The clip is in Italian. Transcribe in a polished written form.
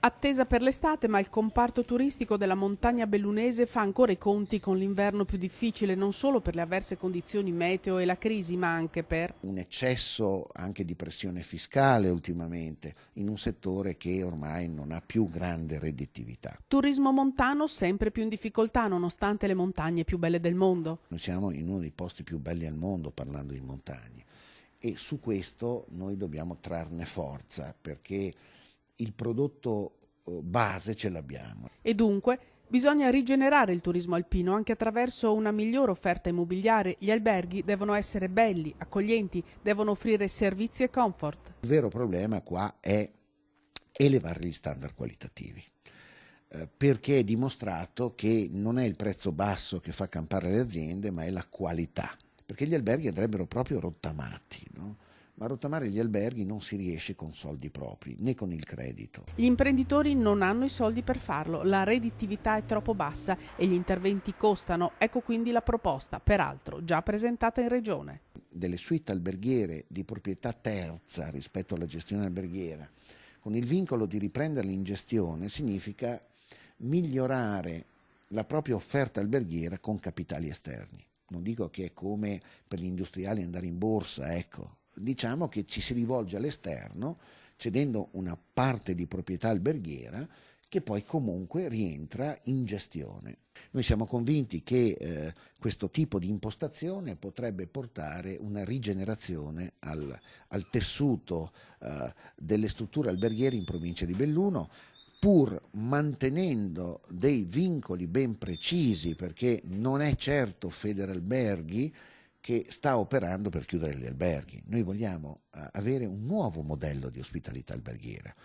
Attesa per l'estate, ma il comparto turistico della montagna bellunese fa ancora i conti con l'inverno più difficile, non solo per le avverse condizioni meteo e la crisi, ma anche per un eccesso anche di pressione fiscale ultimamente in un settore che ormai non ha più grande redditività. turismo montano sempre più in difficoltà nonostante le montagne più belle del mondo. Noi siamo in uno dei posti più belli al mondo parlando di montagne e su questo noi dobbiamo trarne forza perché il prodotto base ce l'abbiamo. E dunque bisogna rigenerare il turismo alpino anche attraverso una migliore offerta immobiliare. Gli alberghi devono essere belli, accoglienti, devono offrire servizi e comfort. Il vero problema qua è elevare gli standard qualitativi. Perché è dimostrato che non è il prezzo basso che fa campare le aziende, ma è la qualità, perché gli alberghi andrebbero proprio rottamati, no? Ma rottamare gli alberghi non si riesce con soldi propri, né con il credito. Gli imprenditori non hanno i soldi per farlo, la redditività è troppo bassa e gli interventi costano, ecco quindi la proposta, peraltro già presentata in regione. Delle suite alberghiere di proprietà terza rispetto alla gestione alberghiera, con il vincolo di riprenderle in gestione, significa migliorare la propria offerta alberghiera con capitali esterni. Non dico che è come per gli industriali andare in borsa, ecco. Diciamo che ci si rivolge all'esterno cedendo una parte di proprietà alberghiera che poi comunque rientra in gestione. Noi siamo convinti che questo tipo di impostazione potrebbe portare una rigenerazione al tessuto delle strutture alberghiere in provincia di Belluno, pur mantenendo dei vincoli ben precisi, perché non è certo Federalberghi che sta operando per chiudere gli alberghi. Noi vogliamo avere un nuovo modello di ospitalità alberghiera.